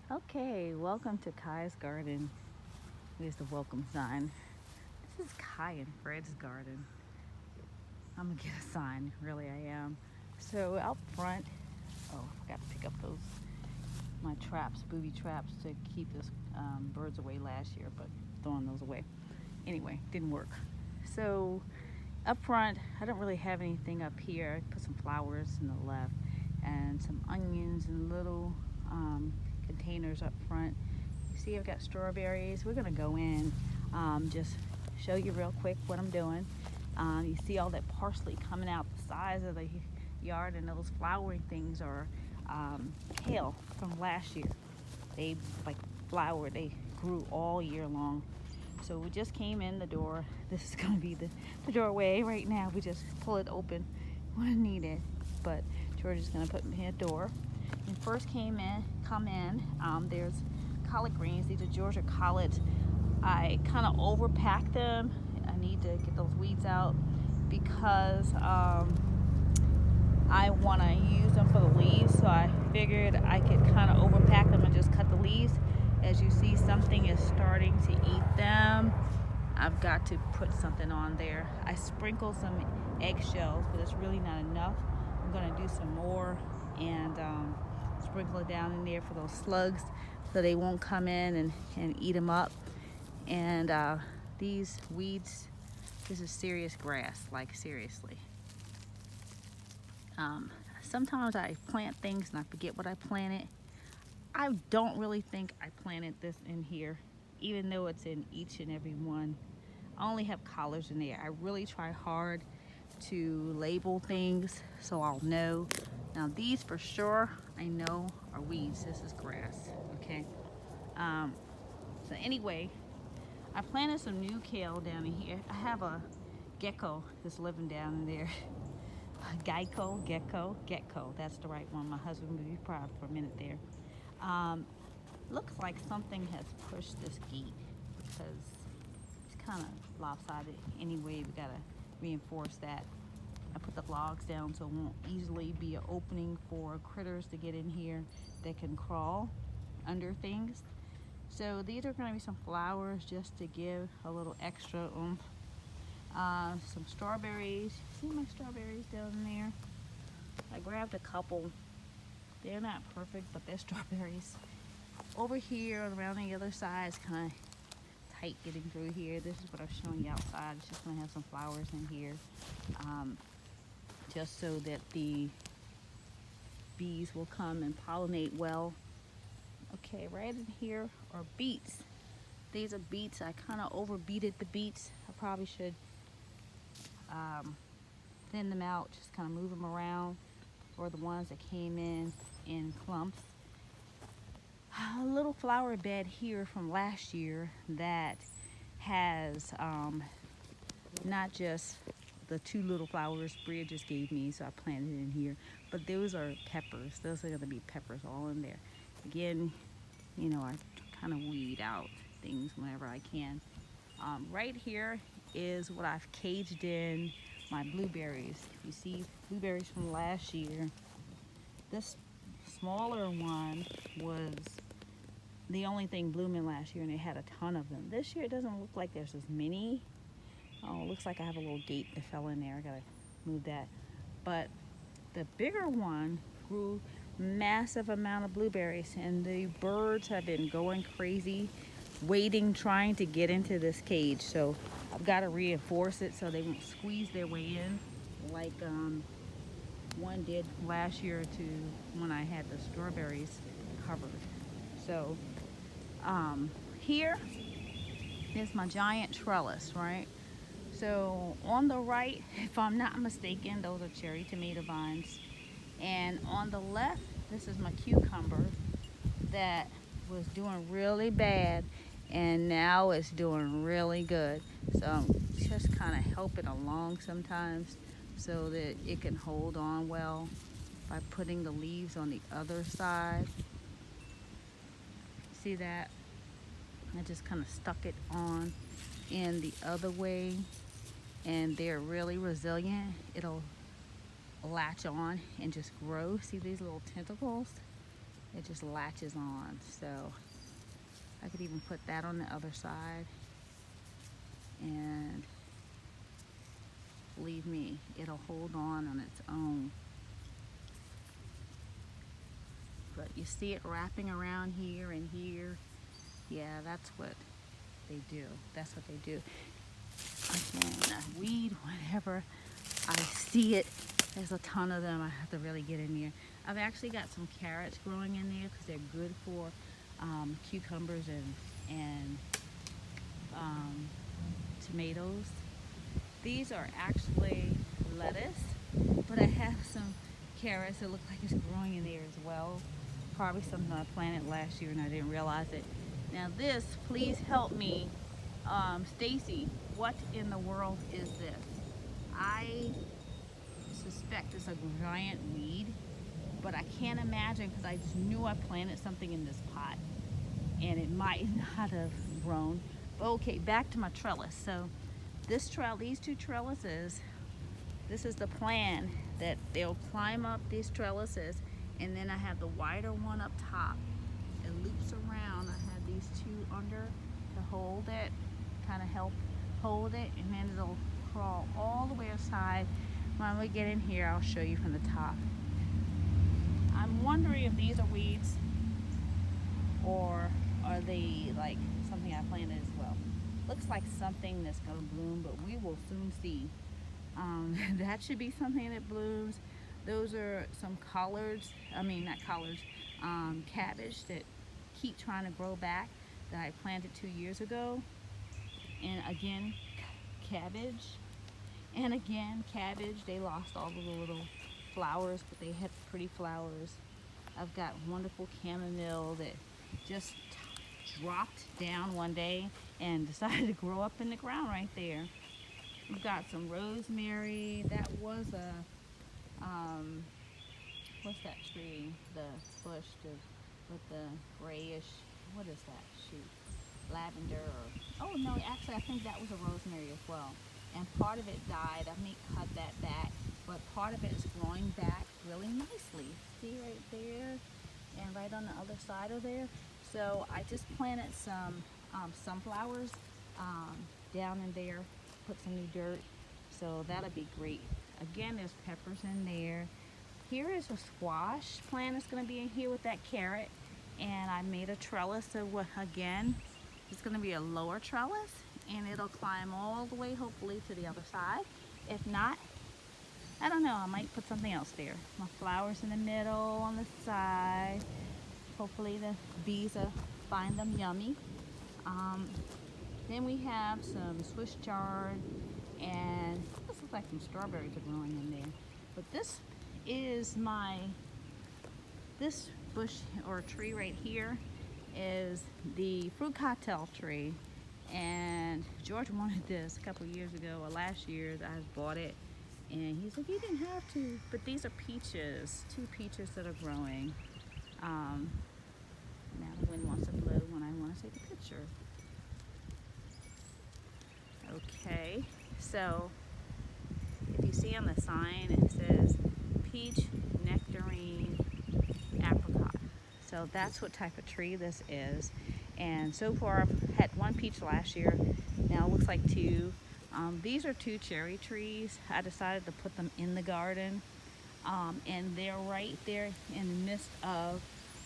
Okay, welcome to Kai's garden. Here's the welcome sign. This is Kai and Fred's garden. I'm gonna get a sign, really I am. So out front, I forgot to pick up those my traps, booby traps to keep those birds away last year, but throwing those away. Anyway, didn't work. So up front, I don't really have anything up here. I put some flowers in the left and some onions in little containers up front. You see I've got strawberries. We're gonna go in, just show you real quick what I'm doing. You see all that parsley coming out the sides of the yard, and those flowering things are kale from last year. They like flowered, they grew all year long. So we just came in the door. This is gonna be the doorway right now. We just pull it open when I need it. But George is gonna put me at the door. And first come in, there's collard greens. These are Georgia collards. I kind of overpack them. I need to get those weeds out because I want to use them for the leaves. So I figured I could kind of overpack them and just cut the leaves. As you see, something is starting to eat them. I've got to put something on there. I sprinkled some eggshells, but it's really not enough. I'm going to do some more and sprinkle it down in there for those slugs so they won't come in and eat them up. And these weeds, this is serious grass, like seriously. Sometimes I plant things and I forget what I planted. I don't really think I planted this in here, even though it's in each and every one. I only have collars in there. I really try hard to label things so I'll know. Now these for sure I know are weeds. This is grass, okay? So anyway, I planted some new kale down in here. I have a gecko that's living down in there. Gecko, that's the right one. My husband would be proud for a minute there. Um, Looks like something has pushed this gate because it's kind of lopsided. Anyway, we gotta reinforce that. I put the logs down so it won't easily be an opening for critters to get in here that can crawl under things. So these are going to be some flowers just to give a little extra oomph. Some strawberries. See my strawberries down there? I grabbed a couple. They're not perfect, but they're strawberries. Over here around the other side is kind of tight getting through here. This is what I'm showing you outside. It's just going to have some flowers in here. Just so that the bees will come and pollinate well. Okay, right in here are beets. These are beets. I kind of overbeated the beets. I probably should thin them out, just kind of move them around for the ones that came in clumps. A little flower bed here from last year that has not just the two little flowers Bria just gave me, so I planted it in here, but those are peppers. Those are going to be peppers all in there. Again, I kind of weed out things whenever I can. Right here is what I've caged in my blueberries. You see blueberries from last year. This smaller one was the only thing blooming last year, and they had a ton of them. This year it doesn't look like there's as many. Oh, it looks like I have a little gate that fell in there. I gotta move that. But the bigger one grew massive amount of blueberries, and the birds have been going crazy waiting, trying to get into this cage. So I've got to reinforce it so they won't squeeze their way in like one did last year to when I had the strawberries covered. So here is my giant trellis, right? So on the right, if I'm not mistaken, those are cherry tomato vines. And on the left, this is my cucumber that was doing really bad, and now it's doing really good. So I'm just kind of help it along sometimes so that it can hold on well by putting the leaves on the other side. See that? I just kind of stuck it on in the other way, and they're really resilient. It'll latch on and just grow. See these little tentacles? it just latches on. So I could even put that on the other side, and believe me, it'll hold on its own. But you see it wrapping around here and here. Yeah, that's what they do. That's what they do. Again, a weed, whenever I see it, there's a ton of them. I have to really get in there. I've actually got some carrots growing in there because they're good for cucumbers and tomatoes. These are actually lettuce, but I have some carrots that look like it's growing in there as well. Probably something I planted last year and I didn't realize it. Now this, please help me, Stacy, what in the world is this? I suspect it's a giant weed, but I can't imagine because I just knew I planted something in this pot and it might not have grown. But okay, back to my trellis. So these two trellises, this is the plan, that they'll climb up these trellises, and then I have the wider one up top. It loops around. I have these two under to hold it, kind of help hold it, and then it'll crawl all the way aside. When we get in here, I'll show you from the top. I'm wondering if these are weeds or are they like something I planted as well. Looks like something that's gonna bloom, but we will soon see. That should be something that blooms. Those are some collards, not collards, cabbage that keep trying to grow back that I planted 2 years ago. And again, cabbage. And again, cabbage. They lost all the little flowers, but they had pretty flowers. I've got wonderful chamomile that just dropped down one day and decided to grow up in the ground right there. We've got some rosemary. That was a, what's that tree? The bush with the grayish, what is that shoot? Lavender or, oh no, actually I think that was a rosemary as well. And part of it died. I may cut that back, but part of it is growing back really nicely. See right there and right on the other side of there. So I just planted some sunflowers down in there, put some new dirt, so that'll be great. Again, there's peppers in there. Here is a squash plant that's going to be in here with that carrot, and I made a trellis. So what, again, it's going to be a lower trellis, and it'll climb all the way hopefully to the other side. If not, I don't know, I might put something else there. My flowers in the middle, on the side. Hopefully the bees will find them yummy. Then we have some Swiss chard, and this looks like some strawberries are growing in there. But this is this bush or tree right here is the fruit cocktail tree. And George wanted this a couple years ago, or last year I bought it. And he said, you didn't have to. But these are peaches, 2 peaches that are growing. Now the wind wants to blow when I want to take a picture. Okay, so if you see on the sign, it says peach, nectarine, apricot. So that's what type of tree this is. And so far I've had 1 peach last year. Now it looks like 2. These are 2 cherry trees. I decided to put them in the garden. And they're right there in the midst of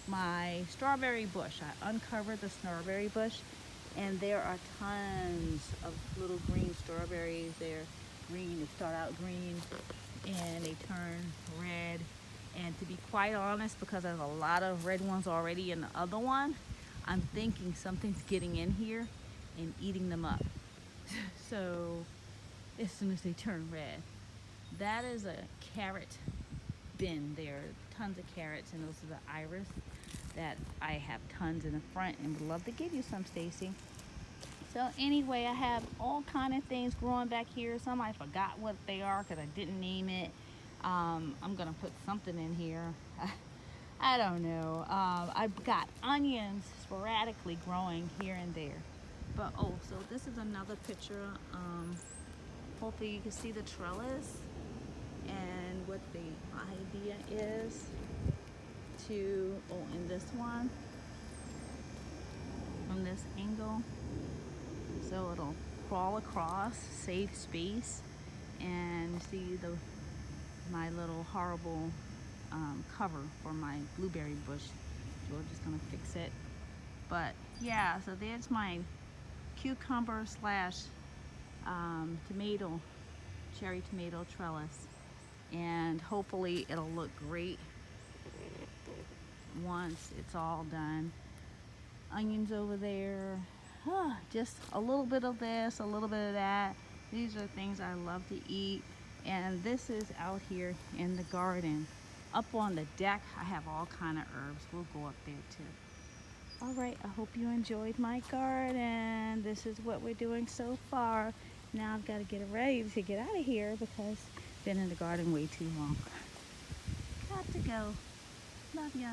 my strawberry bush. I uncovered the strawberry bush, and there are tons of little green strawberries. They're green, they start out green and they turn red. And to be quite honest, because there's a lot of red ones already in the other one, I'm thinking something's getting in here and eating them up. So as soon as they turn red. That is a carrot bin. There are tons of carrots, and those are the iris that I have tons in the front and would love to give you some, Stacy. So anyway, I have all kind of things growing back here. Some I forgot what they are because I didn't name it. I'm gonna put something in here. I don't know. I've got onions sporadically growing here and there. But oh, so this is another picture. Hopefully you can see the trellis and what the idea is. to, oh, in this one, from this angle, so it'll crawl across, save space, and see my little horrible cover for my blueberry bush. We're just gonna fix it. But yeah, so there's my cucumber slash tomato, cherry tomato trellis, and hopefully it'll look great once it's all done. Onions over there, just a little bit of this, a little bit of that. These are things I love to eat. And this is out here in the garden. Up on the deck, I have all kind of herbs. We'll go up there too. All right, I hope you enjoyed my garden. This is what we're doing so far. Now I've got to get ready to get out of here because I've been in the garden way too long. Got to go. Love ya.